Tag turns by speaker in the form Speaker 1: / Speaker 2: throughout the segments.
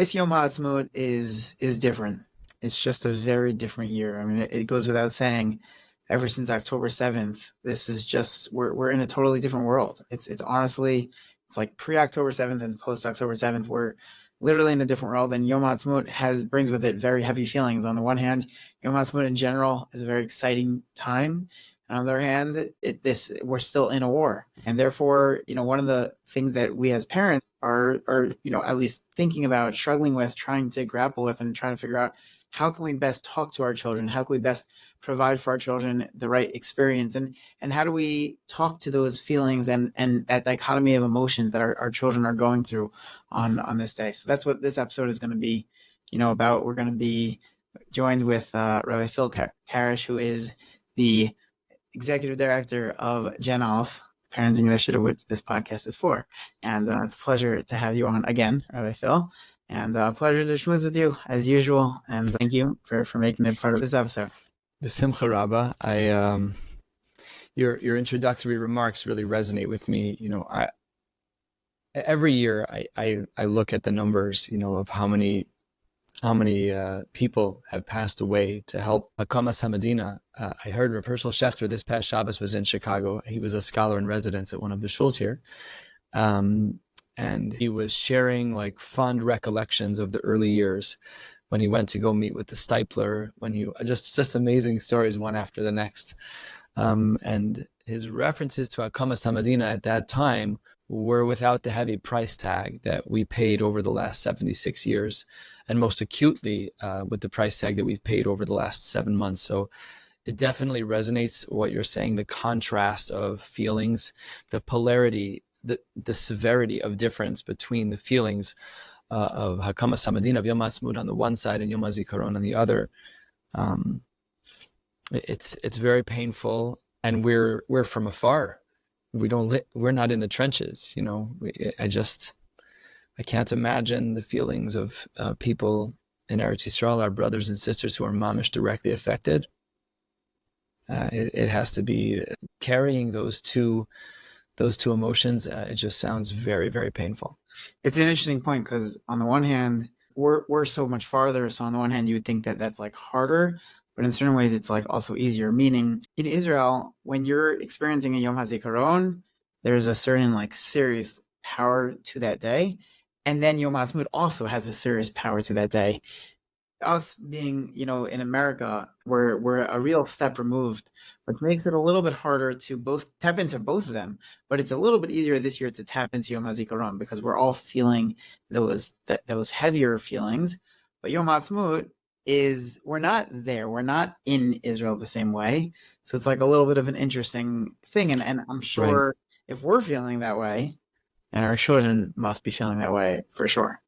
Speaker 1: this Yom Haatzmut is different. It's just a very different year. I mean, it goes without saying. Ever since October 7th, this is just we're in a totally different world. It's honestly it's like pre-October 7th and post-October 7th. We're literally in a different world, and Yom Haatzmut has brings with it very heavy feelings. On the one hand, Yom Haatzmut in general is a very exciting time. On the other hand, we're still in a war, and therefore, one of the things that we as parents are at least thinking about, struggling with, trying to grapple with, and trying to figure out how can we best talk to our children, how can we best provide for our children the right experience, and how do we talk to those feelings and that dichotomy of emotions that our children are going through on this day. So that's what this episode is going to be, about. We're going to be joined with Rabbi Phil Karish, who is the executive director of Gen Alf, Parenting Initiative, which this podcast is for. And it's a pleasure to have you on again, Rabbi Phil. And pleasure to schmooze with you as usual. And thank you for making it part of this episode.
Speaker 2: B'simcha Rabba. Your introductory remarks really resonate with me. Every year I look at the numbers, of how many people have passed away to help HaKamas HaMedina. I heard Rav Hershel Schechter this past Shabbos was in Chicago. He was a scholar in residence at one of the shuls here. And he was sharing like fond recollections of the early years when he went to go meet with the Stipler, when he just amazing stories one after the next. And his references to HaKamas HaMedina at that time were without the heavy price tag that we paid over the last 76 years, and most acutely with the price tag that we've paid over the last 7 months. So it definitely resonates what you're saying, the contrast of feelings, the polarity, the severity of difference between the feelings of HaKamas HaMedina, of Yom Haatzmut on the one side and Yom HaZikaron on the other. It's very painful, and we're from afar. We're not in the trenches. I can't imagine the feelings of people in Eretz Yisrael, our brothers and sisters who are mamish directly affected. It has to be carrying those two emotions. It just sounds very, very painful.
Speaker 1: It's an interesting point because on the one hand, we're so much farther. So on the one hand, you would think that that's like harder, but in certain ways, it's like also easier. Meaning in Israel, when you're experiencing a Yom HaZikaron, there's a certain like serious power to that day, and then Yom Haatzmut also has a serious power to that day. Us being, in America, we're a real step removed, which makes it a little bit harder to both tap into both of them. But it's a little bit easier this year to tap into Yom HaZikaron because we're all feeling those heavier feelings. But Yom Haatzmut we're not there. We're not in Israel the same way. So it's like a little bit of an interesting thing. And I'm sure if we're feeling that way, and our children must be feeling that way for sure.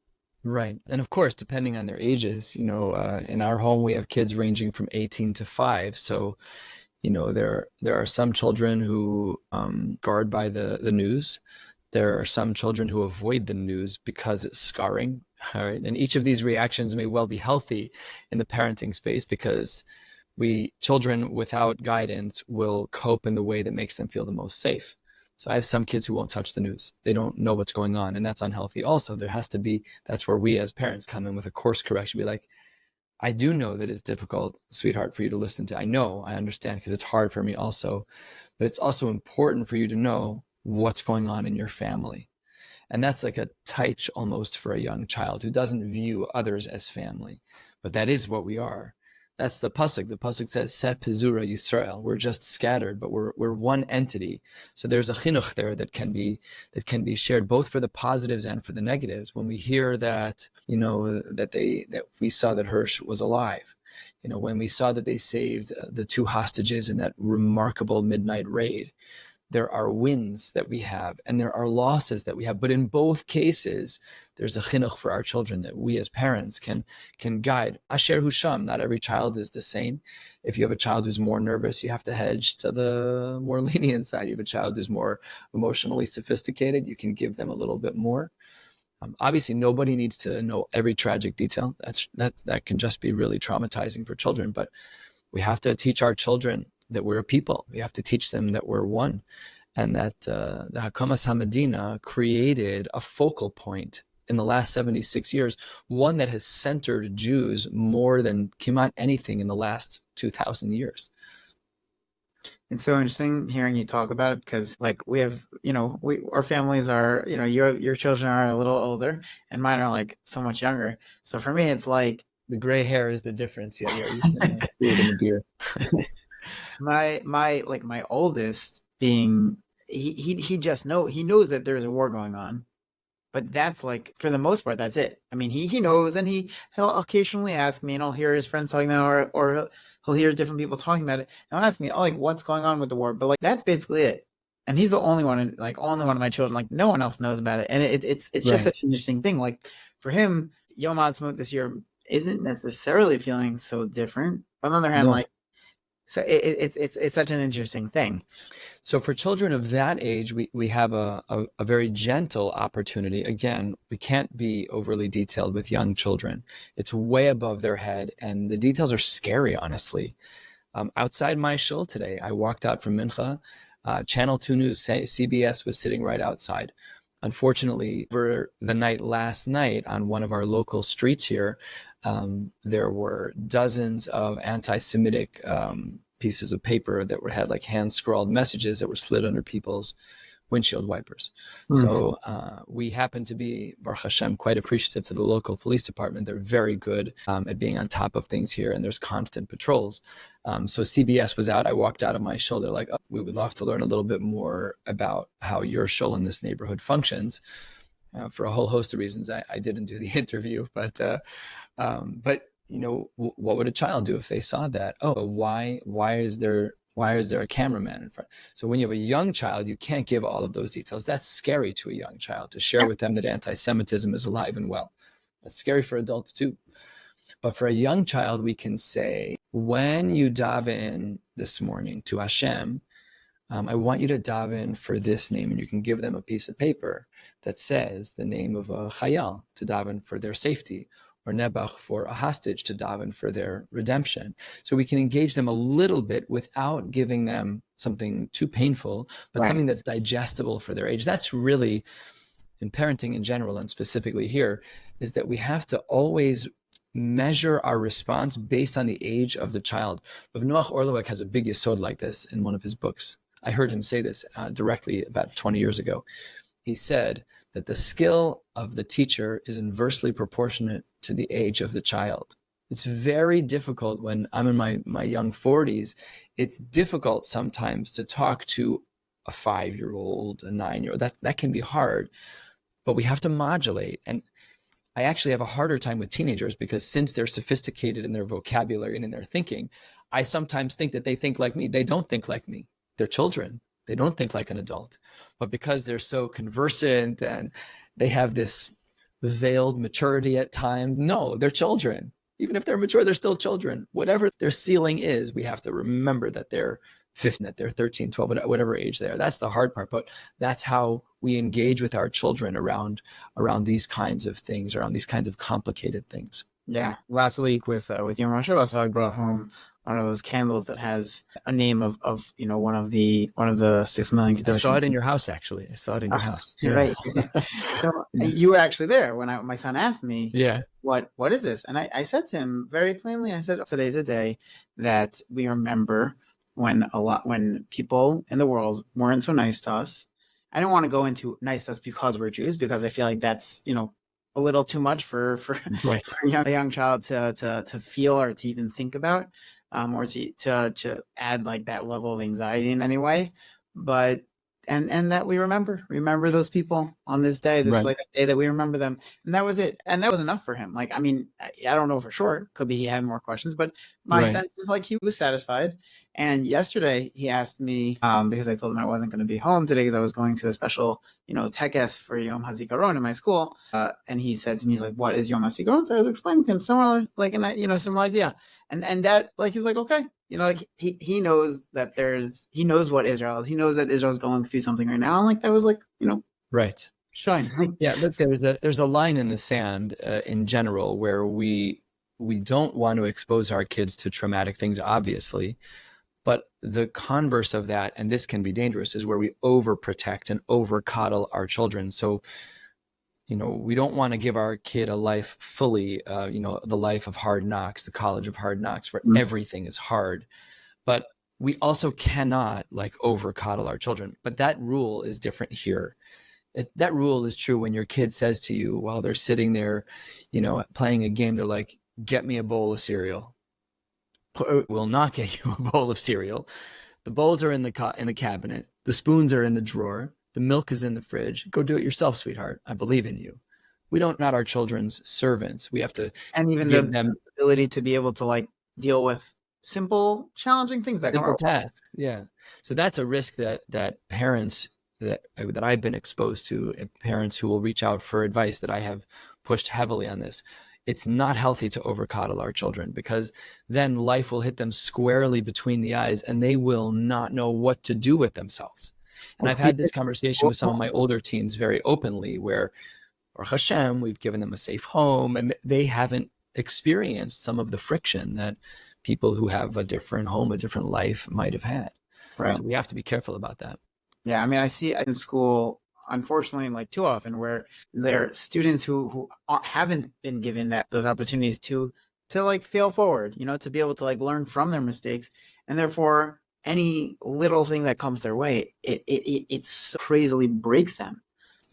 Speaker 2: Right. And of course, depending on their ages, in our home, we have kids ranging from 18 to 5. So, there are some children who guard by the news. There are some children who avoid the news because it's scarring. All right. And each of these reactions may well be healthy in the parenting space because children without guidance will cope in the way that makes them feel the most safe. So I have some kids who won't touch the news. They don't know what's going on, and that's unhealthy. Also, that's where we as parents come in with a course correction. Be like, I do know that it's difficult, sweetheart, for you to listen to. I understand because it's hard for me also, but it's also important for you to know what's going on in your family. And that's like a taich almost for a young child who doesn't view others as family, but that is what we are. That's the pasuk. The pasuk says, "Se pizura Yisrael." We're just scattered, but we're one entity. So there's a chinuch there that can be shared both for the positives and for the negatives. When we hear that, that we saw that Hirsch was alive, when we saw that they saved the 2 hostages in that remarkable midnight raid, there are wins that we have and there are losses that we have. But in both cases, there's a chinuch for our children that we as parents can guide. Asher Husham, not every child is the same. If you have a child who's more nervous, you have to hedge to the more lenient side. You have a child who's more emotionally sophisticated, you can give them a little bit more. Obviously, nobody needs to know every tragic detail. That can just be really traumatizing for children. But we have to teach our children that we're a people. We have to teach them that we're one, and that the HaKamas HaMedina created a focal point in the last 76 years, one that has centered Jews more than kimat anything in the last 2,000 years.
Speaker 1: It's so interesting hearing you talk about it because, like, we have, our families are, your children are a little older, and mine are like so much younger. So for me, it's like
Speaker 2: the gray hair is the difference. Yeah, you can see it in the beard.
Speaker 1: my oldest being he just he knows that there's a war going on, but that's like for the most part that's it. I mean, he knows, and he'll occasionally ask me, and I'll hear his friends talking about it, or he'll hear different people talking about it, and he'll ask me, oh, like, what's going on with the war, but like that's basically it. And he's the only one, like only one of my children, like no one else knows about it, and it's just such an interesting thing. Like for him, Yom Haatzmut this year isn't necessarily feeling so different, but on the other hand, like, so it's such an interesting thing.
Speaker 2: So for children of that age, we have a very gentle opportunity. Again, we can't be overly detailed with young children. It's way above their head, and the details are scary, honestly. Outside my shul today, I walked out from Mincha, Channel 2 News, CBS was sitting right outside. Unfortunately, for the night last night on one of our local streets here, there were dozens of anti-Semitic pieces of paper that had like hand-scrawled messages that were slid under people's windshield wipers. So we happen to be, Baruch Hashem, quite appreciative to the local police department. They're very good at being on top of things here, and there's constant patrols. So CBS was out. I walked out of my shul. They're like, oh, we would love to learn a little bit more about how your shul in this neighborhood functions. For a whole host of reasons, I didn't do the interview, but what would a child do if they saw that? Oh, why is there a cameraman in front? So when you have a young child, you can't give all of those details. That's scary to a young child, to share with them that anti-Semitism is alive and well. That's scary for adults too. But for a young child, we can say, when you daven this morning to Hashem, I want you to daven for this name, and you can give them a piece of paper that says the name of a chayal, to daven for their safety, or Nebuch for a hostage, to daven for their redemption. So we can engage them a little bit without giving them something too painful, but something that's digestible for their age. That's really, in parenting in general, and specifically here, is that we have to always measure our response based on the age of the child. Rav Noach Orlowek has a big yesod like this in one of his books. I heard him say this directly about 20 years ago. He said that the skill of the teacher is inversely proportionate to the age of the child. It's very difficult when I'm in my young 40s. It's difficult sometimes to talk to a 5-year-old, a 9-year-old. That can be hard, but we have to modulate. And I actually have a harder time with teenagers because since they're sophisticated in their vocabulary and in their thinking, I sometimes think that they think like me. They don't think like me. They're children. They don't think like an adult. But because they're so conversant and they have this veiled maturity at times, no, they're children. Even if they're mature, they're still children. Whatever their ceiling is, we have to remember that they're 15, that they're 13, 12, whatever age they are. That's the hard part. But that's how we engage with our children around these kinds of things, around these kinds of complicated things.
Speaker 1: Yeah. Last week with Yom Haatzmut, I brought home one of those candles that has a name of one of the 6 million Kedoshim.
Speaker 2: I saw it in your house, actually. I saw it in your house.
Speaker 1: Yeah. Right. So you were actually there when my son asked me, what is this? And I said to him very plainly, I said, today's a day that we remember when people in the world weren't so nice to us. I don't want to go into nice to us because we're Jews, because I feel like that's, a little too much for a young child to feel or to even think about, or to add like that level of anxiety in any way. But and that we remember those people on this day. This is like a day that we remember them, and that was it. And that was enough for him. Like, I mean, I don't know for sure. Could be he had more questions, but my sense is like he was satisfied. And yesterday he asked me, because I told him I wasn't going to be home today because I was going to a special, tekes for Yom HaZikaron in my school. And he said to me, he's like, what is Yom HaZikaron? So I was explaining to him similar, like, similar idea. And that, like, he was like, okay, like he knows that he knows what Israel is. He knows that Israel's going through something right now. And like, that was like,
Speaker 2: right.
Speaker 1: Shine.
Speaker 2: Yeah. Look, there's a line in the sand in general where we don't want to expose our kids to traumatic things, obviously. But the converse of that, and this can be dangerous, is where we overprotect and overcoddle our children. So we don't want to give our kid a life fully, the life of hard knocks, the college of hard knocks, where
Speaker 1: Mm.
Speaker 2: everything is hard. But we also cannot like over coddle our children. But that rule is different here. That rule is true when your kid says to you while they're sitting there, playing a game, they're like, get me a bowl of cereal. Will not get you a bowl of cereal. The bowls are in the cabinet. The spoons are in the drawer. The milk is in the fridge. Go do it yourself, sweetheart. I believe in you. We don't not our children's servants. We have to
Speaker 1: And even
Speaker 2: give
Speaker 1: the
Speaker 2: them
Speaker 1: ability to be able to like deal with simple, challenging things that come
Speaker 2: simple
Speaker 1: our way.
Speaker 2: tasks. Yeah. So that's a risk that parents that I've been exposed to, parents who will reach out for advice, that I have pushed heavily on this. It's not healthy to over coddle our children, because then life will hit them squarely between the eyes and they will not know what to do with themselves. And
Speaker 1: Well,
Speaker 2: I've
Speaker 1: see,
Speaker 2: had this conversation with some of my older teens very openly, where, or Hashem, we've given them a safe home, and they haven't experienced some of the friction that people who have a different home, a different life might have had.
Speaker 1: right.
Speaker 2: So we have to be careful about that.
Speaker 1: Yeah, I mean, I see it in school, unfortunately, like too often, where there are students who haven't been given those opportunities to like fail forward, to be able to like learn from their mistakes, and therefore any little thing that comes their way, it so crazily breaks them,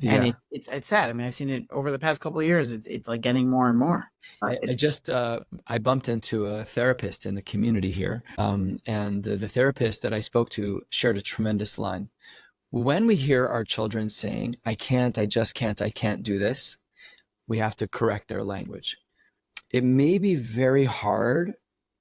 Speaker 1: and
Speaker 2: Yeah.
Speaker 1: it's sad. I mean, I've seen it over the past couple of years. It's like getting more and more.
Speaker 2: I bumped into a therapist in the community here, and the therapist that I spoke to shared a tremendous line. When we hear our children saying, I can't, I just can't, I can't do this, we have to correct their language. It may be very hard,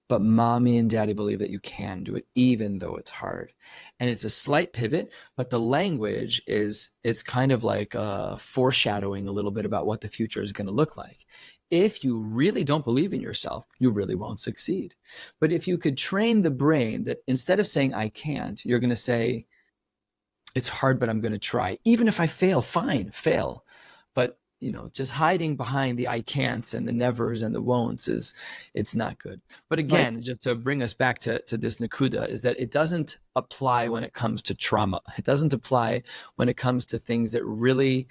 Speaker 2: but mommy and daddy believe that you can do it, even though it's hard. And it's a slight pivot, but the language it's kind of like foreshadowing a little bit about what the future is going to look like. If you really don't believe in yourself, you really won't succeed. But if you could train the brain that instead of saying I can't, you're going to say, it's hard, but I'm going to try. Even if I fail, fine, fail. But just hiding behind the I can'ts and the nevers and the won'ts it's not good. But again,
Speaker 1: Right.
Speaker 2: just to bring us back to this nakuda, is that it doesn't apply when it comes to trauma. It doesn't apply when it comes to things that really,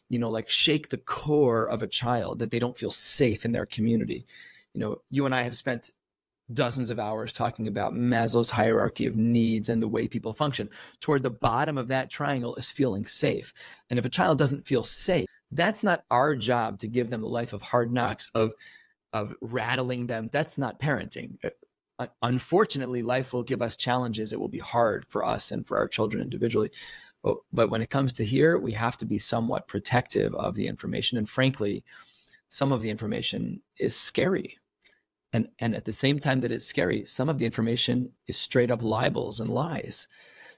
Speaker 2: like shake the core of a child, that they don't feel safe in their community. You and I have spent dozens of hours talking about Maslow's hierarchy of needs and the way people function. Toward the bottom of that triangle is feeling safe. And if a child doesn't feel safe, that's not our job to give them a life of hard knocks, of rattling them. That's not parenting. Unfortunately, life will give us challenges. It will be hard for us and for our children individually. But when it comes to here, we have to be somewhat protective of the information. And frankly, some of the information is scary. And at the same time that it's scary, some of the information is straight up libels and lies.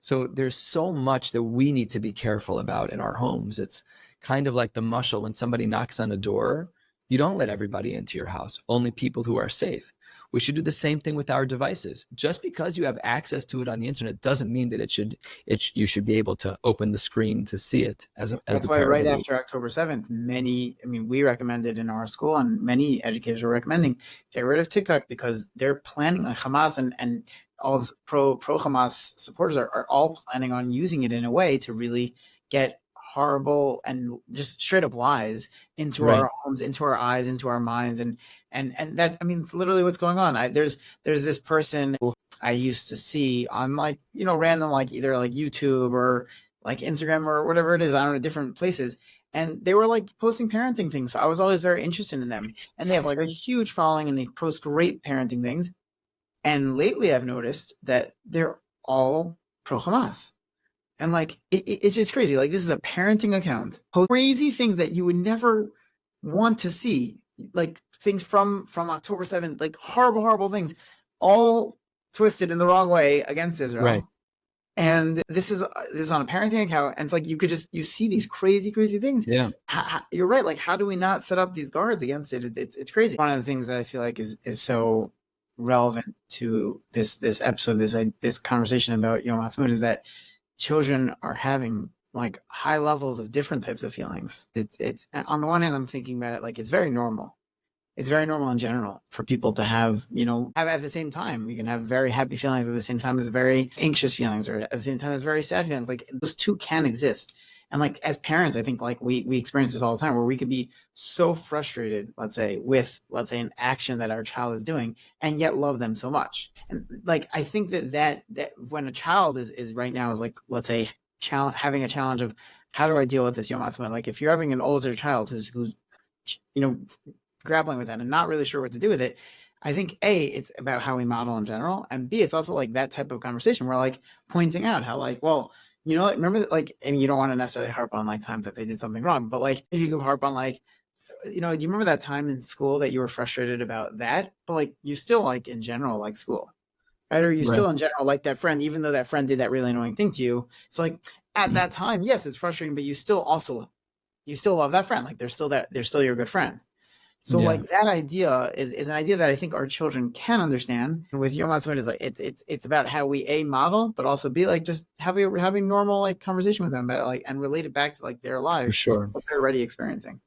Speaker 2: So there's so much that we need to be careful about in our homes. It's kind of like the mushal when somebody knocks on a door. You don't let everybody into your house, only people who are safe. We should do the same thing with our devices. Just because you have access to it on the internet doesn't mean that you should be able to open the screen to see it as
Speaker 1: That's
Speaker 2: the
Speaker 1: why
Speaker 2: parent.
Speaker 1: right after October 7th, we recommended in our school, and many educators are recommending, get rid of TikTok, because they're planning on Hamas, and all the pro Hamas supporters are all planning on using it in a way to really get horrible and just straight up lies into
Speaker 2: Right.
Speaker 1: our homes, into our eyes, into our minds, and that, I mean, literally what's going on. There's this person I used to see on like random, like either like YouTube or like Instagram or whatever it is, I don't know, different places. And they were like posting parenting things. So I was always very interested in them. And they have like a huge following and they post great parenting things. And lately I've noticed that they're all pro Hamas. And like, it's just crazy. Like, this is a parenting account. Post crazy things that you would never want to see. Like things from October 7th, like horrible, horrible things, all twisted in the wrong way against Israel.
Speaker 2: Right.
Speaker 1: And this is on a parenting account, and it's like you see these crazy things.
Speaker 2: Yeah.
Speaker 1: You're right. Like, how do we not set up these guards against it? It's crazy. One of the things that I feel like is so relevant to this episode, this conversation about Yom Haatzmut, is that children are having like high levels of different types of feelings. It's on the one hand, I'm thinking about it like it's very normal. It's very normal in general for people to have at the same time. You can have very happy feelings at the same time as very anxious feelings, or at the same time as very sad feelings. Like, those two can exist. And like as parents, I think like we experience this all the time where we could be so frustrated, let's say, with let's say an action that our child is doing, and yet love them so much. And like I think that when a child is right now is like let's say having a challenge of how do I deal with this Yom Haatzmut? Like if you're having an older child who's you know grappling with that and not really sure what to do with it, I think A, it's about how we model in general, and B, it's also like that type of conversation where like pointing out how like, well, remember like, and you don't want to necessarily harp on like times that they did something wrong, but like if you could harp on like, do you remember that time in school that you were frustrated about that, but like you still like in general like school, right? Or you
Speaker 2: Right.
Speaker 1: still in general like that friend, even though that friend did that really annoying thing to you. It's like at that time, yes, it's frustrating, but you still love that friend. Like they're still your good friend. So
Speaker 2: Yeah,
Speaker 1: like that idea is an idea that I think our children can understand. And with Yom Haatzmut is like it's about how we A model, but also B like just having normal like conversation with them about it, like and relate it back to like their
Speaker 2: for
Speaker 1: lives,
Speaker 2: sure.
Speaker 1: what they're already experiencing.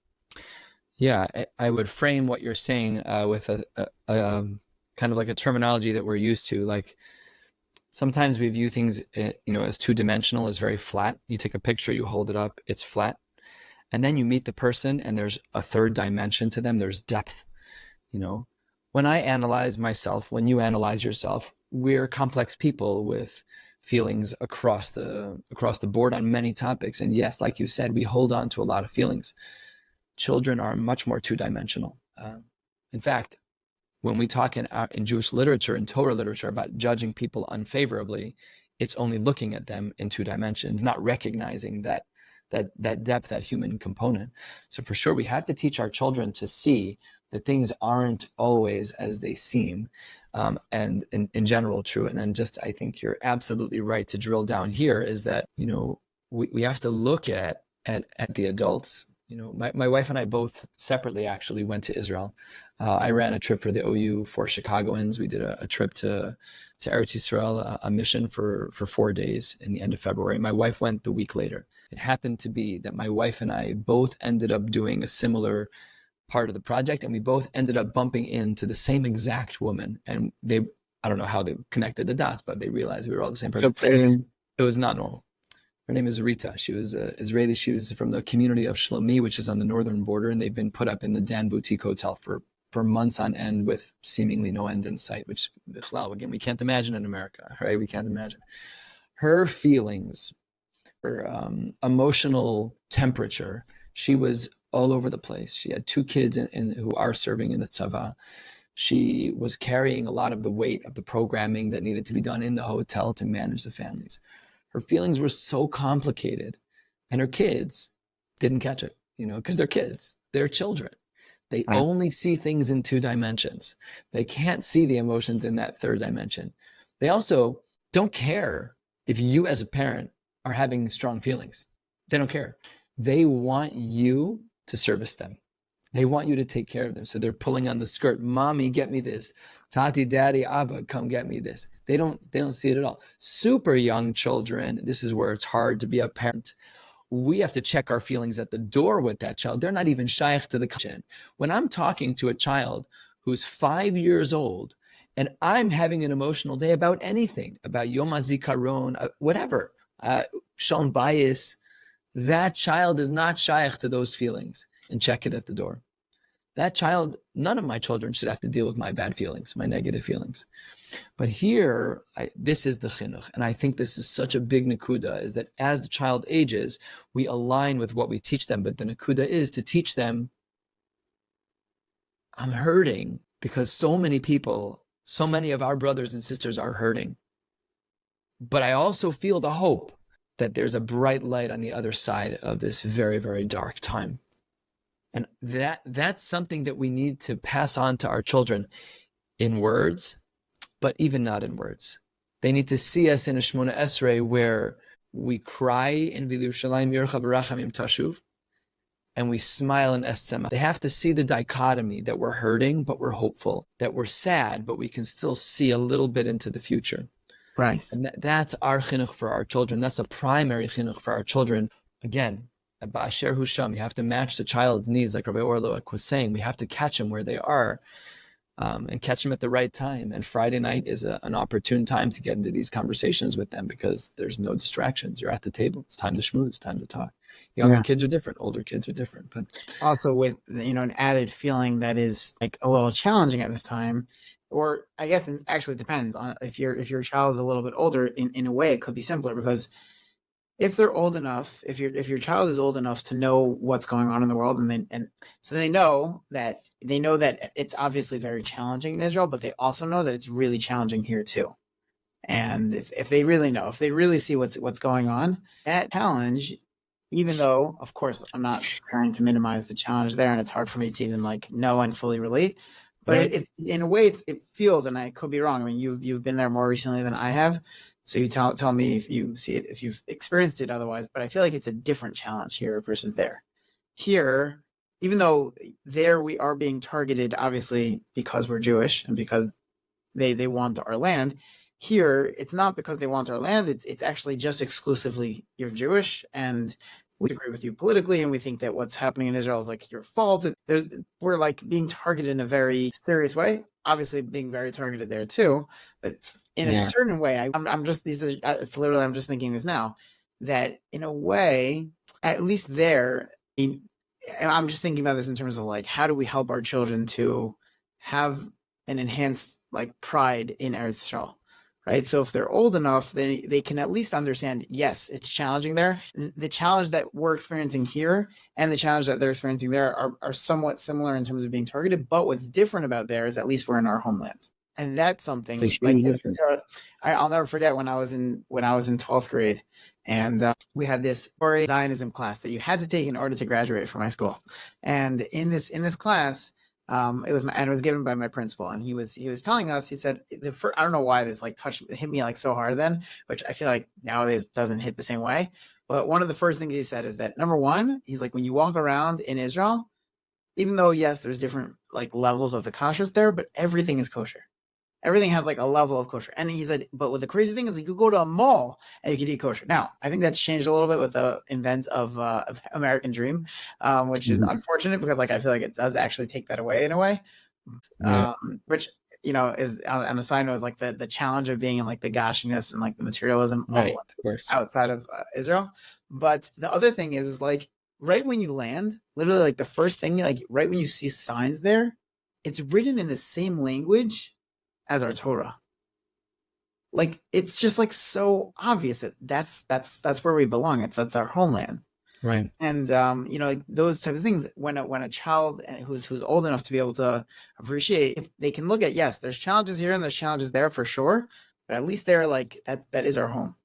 Speaker 2: Yeah, I would frame what you're saying with a kind of like a terminology that we're used to. Like sometimes we view things, as two-dimensional, as very flat. You take a picture, you hold it up, it's flat. And then you meet the person and there's a third dimension to them. There's depth. When I analyze myself, when you analyze yourself, we're complex people with feelings across the board on many topics. And yes, like you said, we hold on to a lot of feelings. Children are much more two-dimensional. In fact, when we talk in Jewish literature and Torah literature about judging people unfavorably, it's only looking at them in two dimensions, not recognizing that depth, that human component. So for sure, we have to teach our children to see that things aren't always as they seem, and in general true. And then just, I think you're absolutely right to drill down here is that, we have to look at the adults. My wife and I both separately actually went to Israel. I ran a trip for the OU for Chicagoans. We did a trip to Eretz Yisrael, a mission for 4 days in the end of February. My wife went the week later. It happened to be that my wife and I both ended up doing a similar part of the project, and we both ended up bumping into the same exact woman. And I don't know how they connected the dots, but they realized we were all the same
Speaker 1: So
Speaker 2: person. It was not normal. Her name is Rita. She was Israeli. She was from the community of Shlomi, which is on the northern border, and they've been put up in the Dan Boutique Hotel for months on end with seemingly no end in sight, which, again, we can't imagine in America, right? We can't imagine. Her feelings, her emotional temperature, she was all over the place. She had 2 kids who are serving in the tzava. She was carrying a lot of the weight of the programming that needed to be done in the hotel to manage the families. Her feelings were so complicated, and her kids didn't catch it, because they're kids, they're children. They
Speaker 1: Right.
Speaker 2: only see things in 2 dimensions. They can't see the emotions in that third dimension. They also don't care if you as a parent are having strong feelings. They don't care. They want you to service them. They want you to take care of them. So they're pulling on the skirt. Mommy, get me this. Tati, daddy, Abba, come get me this. They don't see it at all. Super young children, this is where it's hard to be a parent. We have to check our feelings at the door with that child. They're not even shaykh to the kitchen. When I'm talking to a child who's 5 years old and I'm having an emotional day about anything, about Yom HaZikaron, whatever, Shalom Bayis, that child is not shaykh to those feelings, and check it at the door. That child, none of my children should have to deal with my bad feelings, my negative feelings. But here, this is the chinuch, and I think this is such a big nakuda, is that as the child ages, we align with what we teach them, but the nakuda is to teach them, I'm hurting because so many people, so many of our brothers and sisters are hurting. But I also feel the hope that there's a bright light on the other side of this very, very dark time. And that's something that we need to pass on to our children in words, but even not in words. They need to see us in a Shmona Esrei where we cry in V'Yerushalayim Yircha B'Rachamim Tashuv, and we smile in Es Tzemach. They have to see the dichotomy that we're hurting, but we're hopeful, that we're sad, but we can still see a little bit into the future.
Speaker 1: Right.
Speaker 2: And that's our chinuch for our children. That's a primary chinuch for our children. Again, Ba'asher Hu Sham, you have to match the child's needs, like Rabbi Orloak was saying. We have to catch them where they are, and catch them at the right time. And Friday night is an opportune time to get into these conversations with them because there's no distractions. You're at the table. It's time to schmooze, it's time to talk. Younger
Speaker 1: Yeah.
Speaker 2: kids are different, older kids are different. But
Speaker 1: Also with an added feeling that is like a little challenging at this time, or I guess it actually depends on if your child is a little bit older. In a way, it could be simpler because if they're old enough, if your child is old enough to know what's going on in the world, and so they know that it's obviously very challenging in Israel, but they also know that it's really challenging here too. And if they really know, if they really see what's going on, that challenge, even though of course I'm not trying to minimize the challenge there, and it's hard for me to even like know and fully relate, but
Speaker 2: right,
Speaker 1: it in a way it feels, and I could be wrong. I mean, you've been there more recently than I have, so you tell me if you see it, if you've experienced it otherwise. But I feel like it's a different challenge here versus there. Here, even though there we are being targeted, obviously because we're Jewish and because they want our land. Here, it's not because they want our land. It's actually just exclusively you're Jewish, and we agree with you politically, and we think that what's happening in Israel is like your fault. We're like being targeted in a very serious way. Obviously, being very targeted there too, but in a
Speaker 2: yeah,
Speaker 1: certain way, I'm just these are it's literally I'm just thinking this now that in a way, at least there, I'm just thinking about this in terms of like how do we help our children to have an enhanced like pride in Eretz Yisrael, right? So if they're old enough, they can at least understand. Yes, it's challenging there. The challenge that we're experiencing here and the challenge that they're experiencing there are somewhat similar in terms of being targeted. But what's different about there is at least we're in our homeland, and that's
Speaker 2: it's a
Speaker 1: something like
Speaker 2: huge difference.
Speaker 1: I'll never forget when I was in 12th grade. And we had this Zionism class that you had to take in order to graduate from my school. And in this class, it was given by my principal, and he was telling us. He said I don't know why this like hit me like so hard then, which I feel like nowadays doesn't hit the same way. But one of the first things he said is that number one, he's like when you walk around in Israel, even though yes, there's different like levels of the kashrus there, but everything is kosher. Everything has like a level of kosher. And he said, but what the crazy thing is, like, you go to a mall and you can eat kosher. Now, I think that's changed a little bit with the invent of American Dream, which is
Speaker 2: Mhm.
Speaker 1: unfortunate because like I feel like it does actually take that away in a way.
Speaker 2: Right,
Speaker 1: Which is on a side note is like the challenge of being in like the gashiness and like the materialism
Speaker 2: right, of course.
Speaker 1: outside of Israel. But the other thing is like right when you land, literally like the first thing, like right when you see signs there, it's written in the same language as our Torah. Like it's just like so obvious that that's where we belong. That's our homeland.
Speaker 2: Right.
Speaker 1: And like those types of things. When a child who's old enough to be able to appreciate, if they can look at, yes, there's challenges here and there's challenges there for sure, but at least they're like that is our home,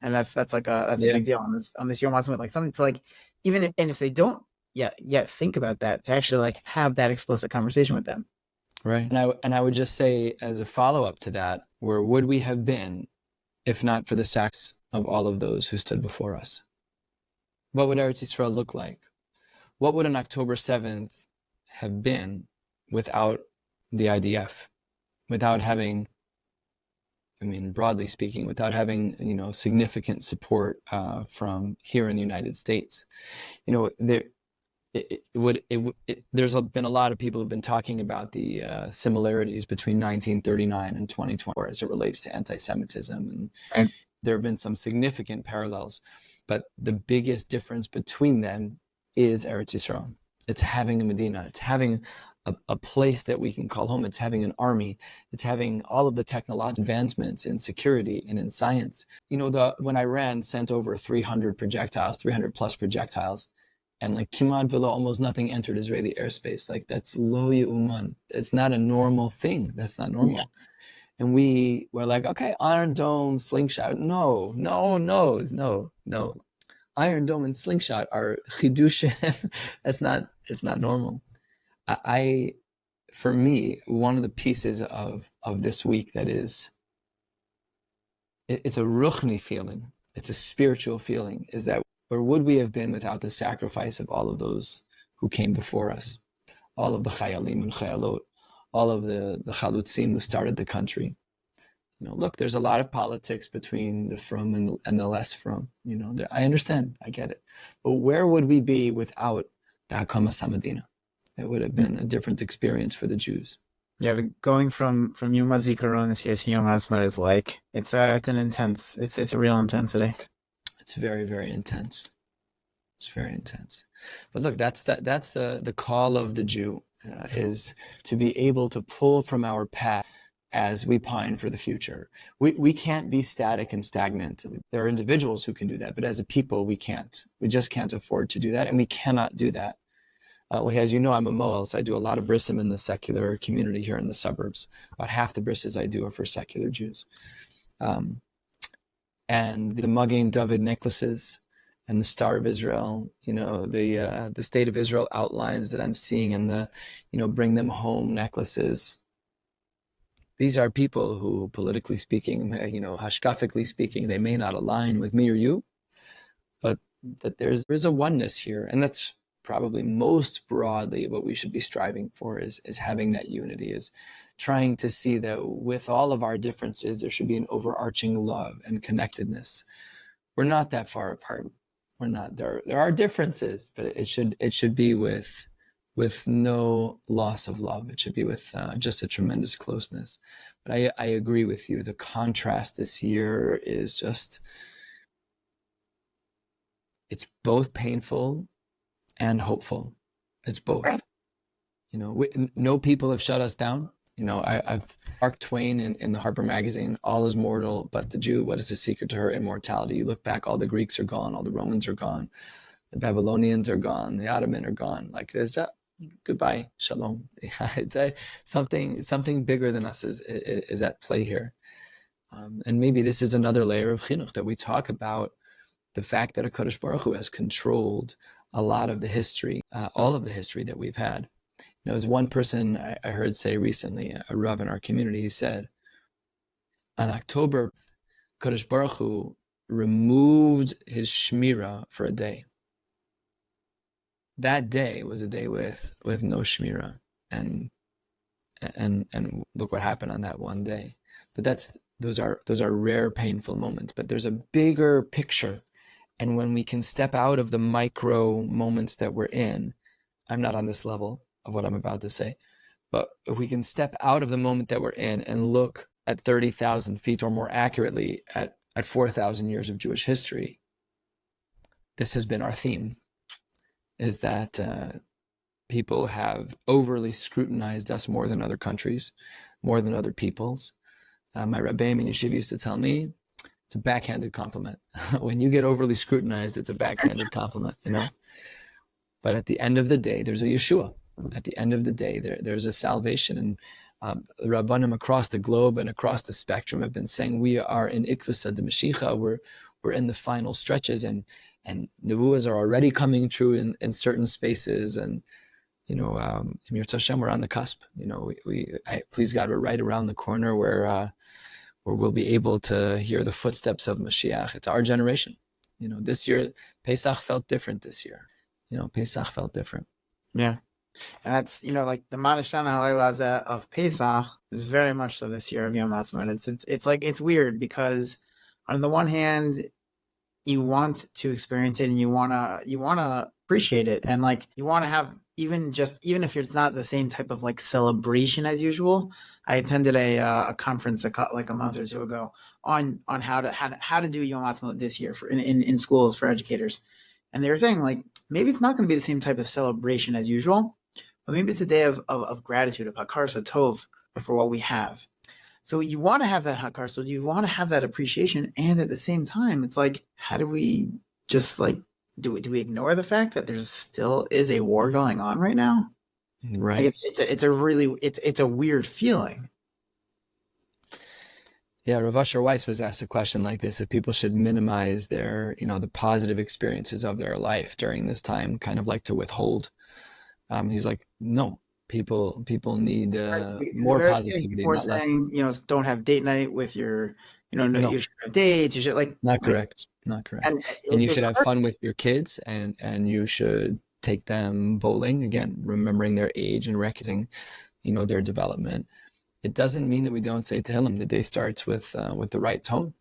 Speaker 1: and that's a
Speaker 2: Yeah.
Speaker 1: big deal on this Yom Haatzmut, like something to like and if they don't yet think about that, to actually like have that explicit conversation with them.
Speaker 2: Right. And I would just say as a follow-up to that, where would we have been if not for the sacks of all of those who stood before us? What would Eretz Yisrael look like? What would an October 7th have been without the IDF? Without having, I mean, broadly speaking, without having, significant support from here in the United States? There there's been a lot of people who've been talking about the similarities between 1939 and 2020 as it relates to anti-Semitism, and
Speaker 1: Right.
Speaker 2: there have been some significant parallels, but the biggest difference between them is Eretz Yisrael. It's having a Medina. It's having a place that we can call home. It's having an army. It's having all of the technological advancements in security and in science. When Iran sent over 300 plus projectiles, and like Kimad Villa, almost nothing entered Israeli airspace. Like that's lo yu'uman. It's not a normal thing. That's not normal.
Speaker 1: Yeah.
Speaker 2: And we were like, okay, Iron Dome, slingshot. No, no, no, no, no. Iron Dome and slingshot are chidushim. It's not normal. For me, one of the pieces of this week that is, it's a ruchni feeling. It's a spiritual feeling. Is that where would we have been without the sacrifice of all of those who came before us? All of the chayalim and chayalot, all of the chalutzim who started the country. Look, there's a lot of politics between the from and the less from. I understand, I get it. But where would we be without the Hakamas HaMedina? It would have been a different experience for the Jews.
Speaker 1: Yeah, going from Yom HaZikaron this year to Yom Haatzmut is like it's a real intensity.
Speaker 2: It's very, very intense. It's very intense. But look, that's the call of the Jew, is to be able to pull from our past as we pine for the future. We can't be static and stagnant. There are individuals who can do that, but as a people, we can't. We just can't afford to do that, and we cannot do that. Well, as you know, I'm a Moel, so I do a lot of brisim in the secular community here in the suburbs. About half the brises I do are for secular Jews. And the Magen David necklaces and the Star of Israel, the State of Israel outlines that I'm seeing, and the, bring them home necklaces. These are people who, politically speaking, hashkafically speaking, they may not align with me or you, but that there's a oneness here, and that's probably most broadly what we should be striving for, is having that unity, is trying to see that with all of our differences, there should be an overarching love and connectedness. We're not that far apart. We're not. There are differences, but it should be with no loss of love. It should be with just a tremendous closeness. But I agree with you. The contrast this year is just, it's both painful and hopeful. It's both. No people have shut us down. I've Mark Twain in the Harper magazine, all is mortal but the Jew. What is the secret to her immortality? You look back, all the Greeks are gone, all the Romans are gone, the Babylonians are gone, the Ottoman are gone. Like, there's that. Goodbye, shalom. It's something bigger than us is at play here. And maybe this is another layer of chinuch, that we talk about the fact that HaKadosh Baruch Hu has controlled a lot of the history, all of the history that we've had. As one person I heard say recently, a Rav in our community, he said, on October, HaKadosh Baruch Hu removed his shmira for a day. That day was a day with no shmira, and look what happened on that one day. But those are rare, painful moments. But there's a bigger picture, and when we can step out of the micro moments that we're in, I'm not on this level of what I'm about to say, but if we can step out of the moment that we're in and look at 30,000 feet, or more accurately, at 4,000 years of Jewish history, this has been our theme. Is that people have overly scrutinized us more than other countries, more than other peoples. My Rebbeim in Yeshiva used to tell me, it's a backhanded compliment. When you get overly scrutinized, it's a backhanded compliment, But at the end of the day, there's a Yeshua. At the end of the day, there's a salvation. And the Rabbanim across the globe and across the spectrum have been saying, we are in Ikvasa de Mashiach, we're in the final stretches, and nevuahs are already coming true in certain spaces, and Emir Tashem, we're on the cusp. Please God, we're right around the corner where we'll be able to hear the footsteps of Mashiach. It's our generation. This year Pesach felt different. This year, Pesach felt different.
Speaker 1: Yeah, and that's like the Manashana Halaila of Pesach is very much so this year of Yom Haatzmut. It's weird because on the one hand, you want to experience it and you wanna appreciate it, and like you want to have even if it's not the same type of like celebration as usual. I attended a conference like a month or two ago on how to do Yom Haatzmut this year in schools for educators, and they were saying like maybe it's not going to be the same type of celebration as usual, but maybe it's a day of gratitude, of Hakar Satov for what we have. So you want to have that hakar, so you want to have that appreciation, and at the same time, it's like, how do we just like do we ignore the fact that there still is a war going on right now?
Speaker 2: Right.
Speaker 1: Like it's a weird feeling.
Speaker 2: Yeah, Rav Asher Weiss was asked a question like this: if people should minimize their, the positive experiences of their life during this time, kind of like to withhold. He's like, no. People need more positivity,
Speaker 1: We're
Speaker 2: not less.
Speaker 1: saying, don't have date night with your, no. You should have dates. You should
Speaker 2: not correct. And you should have fun with your kids, and you should take them bowling, again, remembering their age and recognizing, their development. It doesn't mean that we don't say Tehillim. The day starts with the right tone,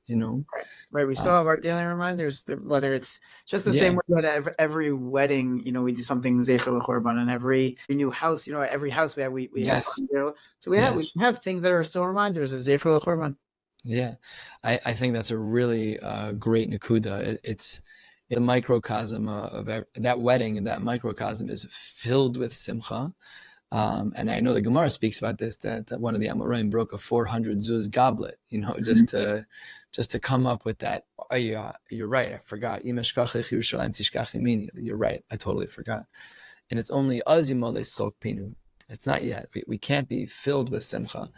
Speaker 1: Right. We still have our daily reminders, whether it's just the same way that every wedding, we do something Zecher L'Chorban, and every new house, every house we have,
Speaker 2: Yes.
Speaker 1: have, so we have things that are still reminders of Zecher L'Chorban.
Speaker 2: Yeah, I think that's a really great nakuda. The microcosm that wedding, that microcosm is filled with simcha. And I know the Gemara speaks about this, that one of the Amoraim broke a 400 zuz goblet, just to come up with that. Oh, yeah, you're right, I forgot. You're right, I totally forgot. And it's only it's not yet. We can't be filled with simcha,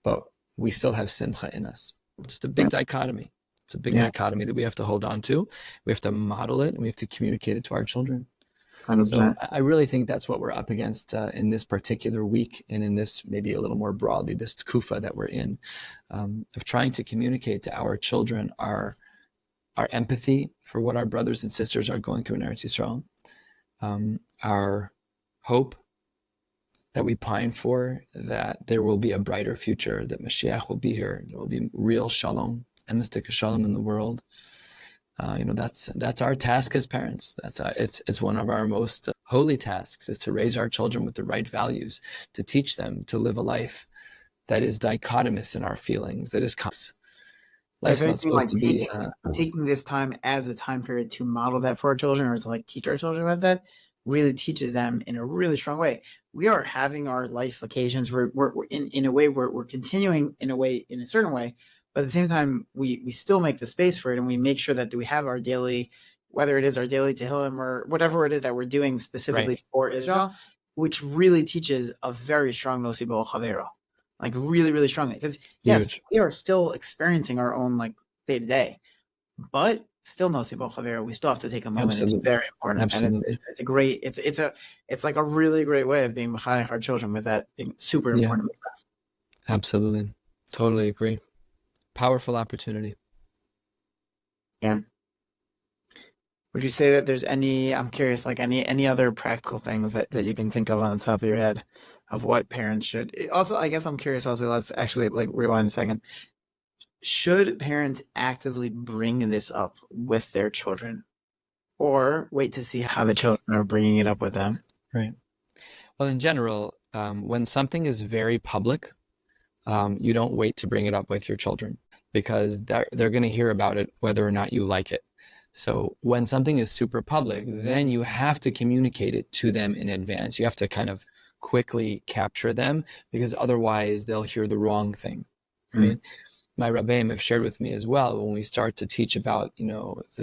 Speaker 2: but we still have simcha in us. Just a big dichotomy. It's a big dichotomy that we have to hold on to. We have to model it, and we have to communicate it to our children.
Speaker 1: 100%.
Speaker 2: So I really think that's what we're up against in this particular week, and in this, maybe a little more broadly, this tkufa that we're in, of trying to communicate to our children our empathy for what our brothers and sisters are going through in Eretz Yisrael, our hope that we pine for, that there will be a brighter future, that Mashiach will be here, there will be real shalom, emistic shalom in the world. That's our task as parents. It's one of our most holy tasks, is to raise our children with the right values, to teach them to live a life that is dichotomous in our feelings, that is life's not supposed to be
Speaker 1: taking this time as a time period to model that for our children, or to teach our children about that, really teaches them in a really strong way. We are having our life occasions. We're in a way, we're continuing in a certain way, but at the same time, we still make the space for it, and we make sure that we have our daily, whether it is our daily Tehillim or whatever it is that we're doing specifically for Israel, which really teaches a very strong Nosi Bo Chavero, really, really strongly. Because yes, we are still experiencing our own day to day, but still Nosi Bo Chavero. We still have to take a moment. Absolutely. It's very important. Absolutely. And it's a great. It's like a really great way of being mechanech our children with that being super important.
Speaker 2: Absolutely, totally agree. Powerful opportunity.
Speaker 1: Yeah. Would you say that there's I'm curious, any other practical things that you can think of on the top of your head of what parents should? Also, I guess I'm curious also, let's actually rewind a second. Should parents actively bring this up with their children, or wait to see how the children are bringing it up with them?
Speaker 2: Right. Well, in general, when something is very public, you don't wait to bring it up with your children, because they're going to hear about it whether or not you like it. So when something is super public, then you have to communicate it to them in advance. You have to kind of quickly capture them, because otherwise they'll hear the wrong thing, right? My rabbeim have shared with me as well, when we start to teach about,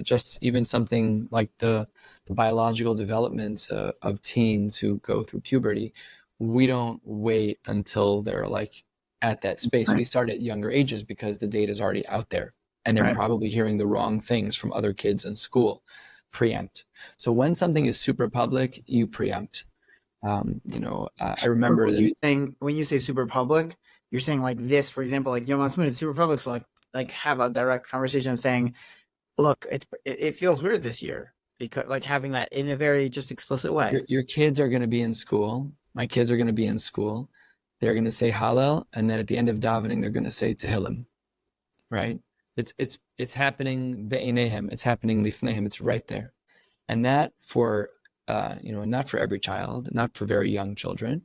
Speaker 2: just even something like the biological developments of teens who go through puberty, we don't wait until they're at that space. Right. We start at younger ages because the data is already out there, and they're probably hearing the wrong things from other kids in school. Preempt. So when something is super public, you preempt. I remember
Speaker 1: when you say super public, you're saying this, for example, Yom Haatzmut is super public. So have a direct conversation saying, look, it feels weird this year, because having that in a very just explicit way.
Speaker 2: Your kids are going to be in school. My kids are going to be in school. They're going to say Hallel, and then at the end of davening, they're going to say Tehillim, right? It's happening be'enehem. It's happening lifnehem. It's right there, and that for not for every child, not for very young children.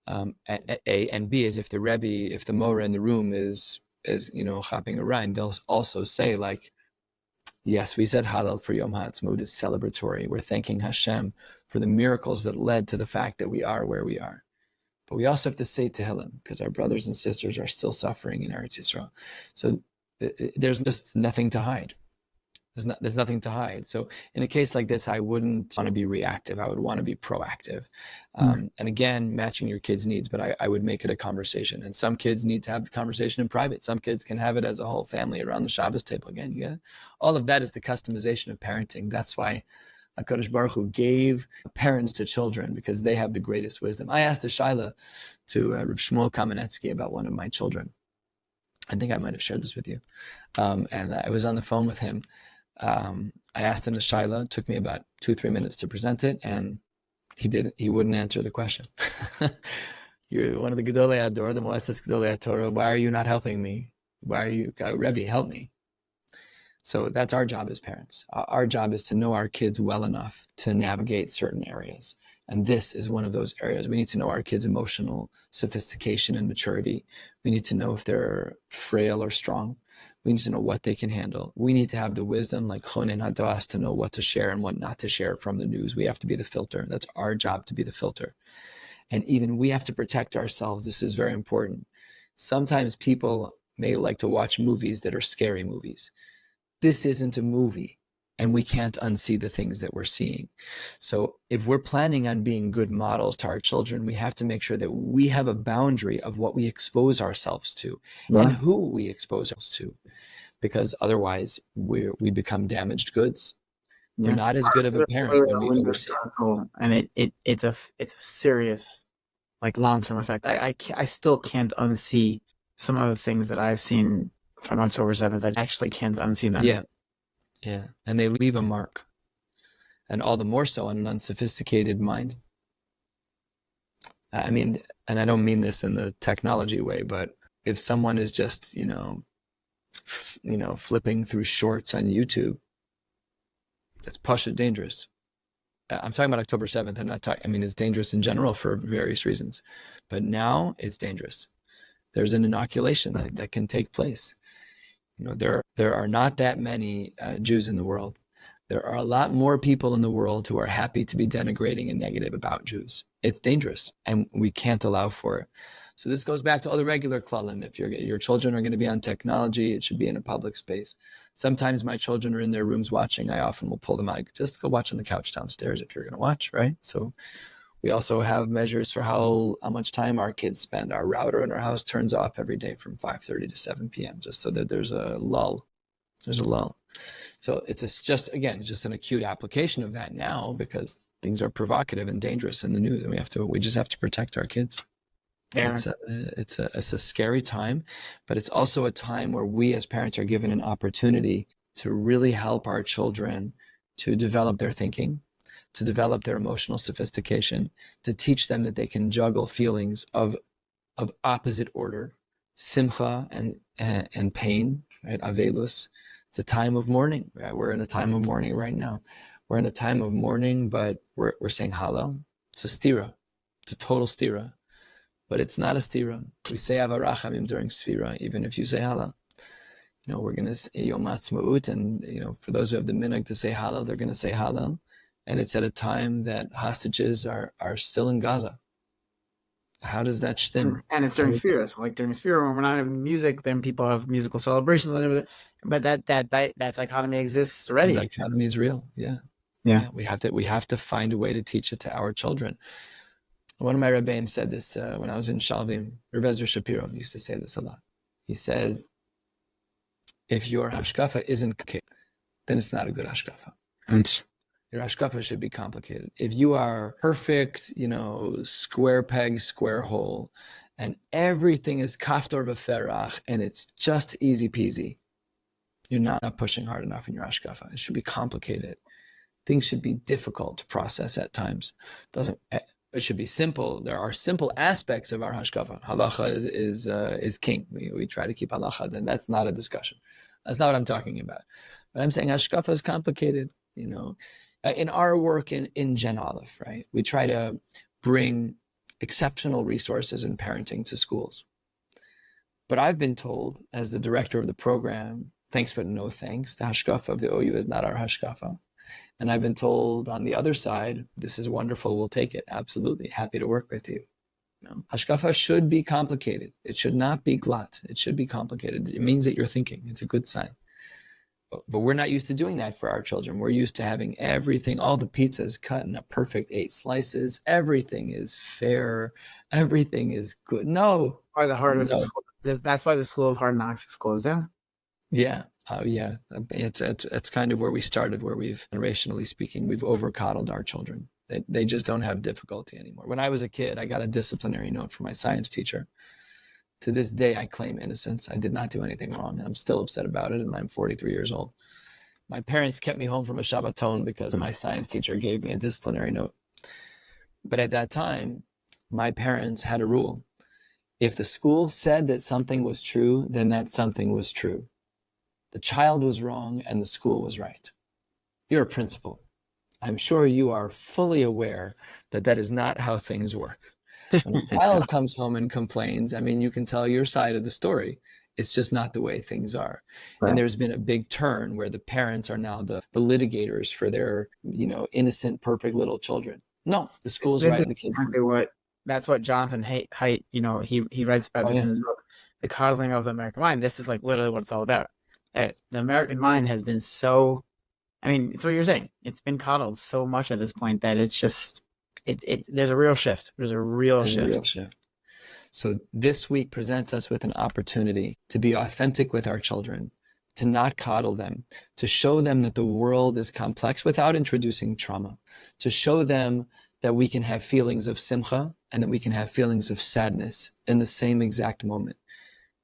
Speaker 2: A and B is if the Rebbe, if the Mora in the room is chapping a rhyme, they'll also say yes, we said Hallel for Yom Haatzmut. It's celebratory. We're thanking Hashem for the miracles that led to the fact that we are where we are. But we also have to say Tehillim, because our brothers and sisters are still suffering in Eretz Yisrael. So there's just nothing to hide. There's nothing to hide. So in a case like this, I wouldn't want to be reactive. I would want to be proactive. And again, matching your kids' needs, but I would make it a conversation. And some kids need to have the conversation in private. Some kids can have it as a whole family around the Shabbos table. Again, all of that is the customization of parenting. That's why HaKadosh Baruch Hu gave parents to children, because they have the greatest wisdom. I asked a shaila to Rav Shmuel Kamenetsky about one of my children. I think I might have shared this with you. And I was on the phone with him. I asked him the shaila. It took me about 2-3 minutes to present it, and he wouldn't answer the question. You're one of the Gedolei Ador, the Moeses Gedolei Torah. Why are you not helping me? Why are you, Rebbe, help me? So that's our job as parents. Our job is to know our kids well enough to navigate certain areas. And this is one of those areas. We need to know our kids' emotional sophistication and maturity. We need to know if they're frail or strong. We need to know what they can handle. We need to have the wisdom, like chonen hadas, to know what to share and what not to share from the news. We have to be the filter. That's our job, to be the filter. And even we have to protect ourselves. This is very important. Sometimes people may like to watch movies that are scary movies. This isn't a movie, and we can't unsee the things that we're seeing. So if we're planning on being good models to our children, we have to make sure that we have a boundary of what we expose ourselves to and who we expose ourselves to, because otherwise we become damaged goods. We're not as good of a parent when we oversee.
Speaker 1: And it's a serious, like, long-term effect. I still can't unsee some of the things that I've seen from October 7th. I actually can't unsee them.
Speaker 2: Yeah. And they leave a mark. And all the more so on an unsophisticated mind. I mean, and I don't mean this in the technology way, but if someone is just, flipping through shorts on YouTube, that's pasha dangerous. I'm talking about October 7th. I'm not talking, I mean, it's dangerous in general for various reasons, but now it's dangerous. There's an inoculation that can take place. There are not that many Jews in the world. There are a lot more people in the world who are happy to be denigrating and negative about Jews. It's dangerous, and we can't allow for it. So this goes back to all the regular klalim. If your children are going to be on technology, it should be in a public space. Sometimes my children are in their rooms watching. I often will pull them out. Just go watch on the couch downstairs if you're going to watch, right? So we also have measures for how much time our kids spend. Our router in our house turns off every day from 5:30 to 7 p.m. just so that there's a lull. So it's just an acute application of that now, because things are provocative and dangerous in the news, and we just have to protect our kids. Yeah. It's a scary time, but it's also a time where we as parents are given an opportunity to really help our children to develop their thinking, to develop their emotional sophistication, to teach them that they can juggle feelings of opposite order, simcha and pain, right? Avelus. It's a time of mourning. Right? We're in a time of mourning right now. We're in a time of mourning, but we're saying Hallel. It's a stira. It's a total stira. But it's not a stira. We say Avarachamim during Sfira, even if you say Hallel. We're going to say Yom Haatzmut, and for those who have the minhag to say Hallel, they're going to say Hallel. And it's at a time that hostages are still in Gaza. How does that stem?
Speaker 1: And it's during Sfira. So, like, during Sfira, when we're not having music, then people have musical celebrations and everything. But that dichotomy exists already.
Speaker 2: The dichotomy is real. Yeah. We have to find a way to teach it to our children. One of my rabbis said this when I was in Shalvim. Rav Ezra Shapiro used to say this a lot. He says, if your hashkafa isn't complicated, then it's not a good hashkafa. Your hashkafa should be complicated. If you are perfect, square peg, square hole, and everything is kaftor v'ferach, and it's just easy peasy, you're not pushing hard enough in your hashkafa. It should be complicated. Things should be difficult to process at times. It should be simple. There are simple aspects of our hashkafa. Halacha is king. We try to keep halacha, then that's not a discussion. That's not what I'm talking about. But I'm saying hashkafa is complicated, In our work in Gen Aleph, right, we try to bring exceptional resources in parenting to schools. But I've been told, as the director of the program, thanks but no thanks, the hashkafa of the OU is not our hashkafa. And I've been told on the other side, this is wonderful, we'll take it. Absolutely, happy to work with you. Hashkafa should be complicated. It should not be glatt. It should be complicated. It means that you're thinking. It's a good sign. But we're not used to doing that for our children. We're used to having everything, all the pizzas cut in a perfect 8 slices. Everything is fair. Everything is good. No.
Speaker 1: That's why the School of Hard Knocks is closed down.
Speaker 2: Yeah. It's kind of where we started, where generationally speaking, we've overcoddled our children. They just don't have difficulty anymore. When I was a kid, I got a disciplinary note from my science teacher. To this day, I claim innocence. I did not do anything wrong, and I'm still upset about it, and I'm 43 years old. My parents kept me home from a Shabbaton because my science teacher gave me a disciplinary note. But at that time, my parents had a rule. If the school said that something was true, then that something was true. The child was wrong and the school was right. You're a principal. I'm sure you are fully aware that that is not how things work. When a child comes home and complains, I mean, you can tell your side of the story. It's just not the way things are.
Speaker 1: Right.
Speaker 2: And there's been a big turn where the parents are now the litigators for their, innocent, perfect little children. No, the school's
Speaker 1: This is
Speaker 2: writing the kids.
Speaker 1: exactly that's what Jonathan Haidt, he writes about
Speaker 2: Oh
Speaker 1: this
Speaker 2: yeah,
Speaker 1: in his book, The Coddling of the American Mind. This is like literally what it's all about. The American mind has been so, I mean, it's what you're saying. It's been coddled so much at this point that it's just, there's a real shift. There's a real
Speaker 2: there's a
Speaker 1: shift.
Speaker 2: real shift. So this week presents us with an opportunity to be authentic with our children, to not coddle them, to show them that the world is complex without introducing trauma, to show them that we can have feelings of simcha and that we can have feelings of sadness in the same exact moment,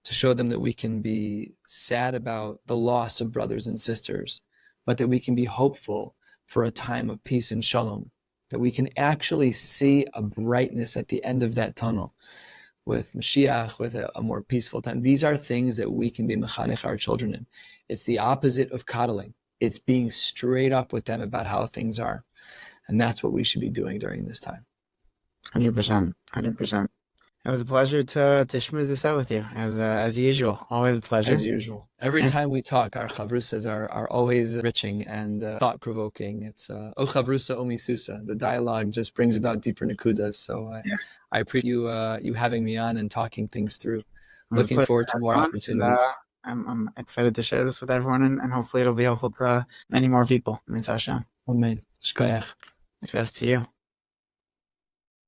Speaker 2: to show them that we can be sad about the loss of brothers and sisters, but that we can be hopeful for a time of peace and shalom, that we can actually see a brightness at the end of that tunnel with Mashiach, with a more peaceful time. These are things that we can be mechanech our children in. It's the opposite of coddling. It's being straight up with them about how things are. And that's what we should be doing during this time.
Speaker 1: 100%. 100%. It was a pleasure to schmooze this out with you, as usual. Always a pleasure.
Speaker 2: As usual. Every time we talk, our chavrusas are always enriching and thought-provoking. It's o chavrusa o misusa. The dialogue just brings about deeper nakudas. So I appreciate you having me on and talking things through. Looking forward to more opportunities.
Speaker 1: And, I'm excited to share this with everyone, and hopefully it'll be helpful to many more people.
Speaker 2: Amen. Shkoyach.
Speaker 1: Shkoyach to you.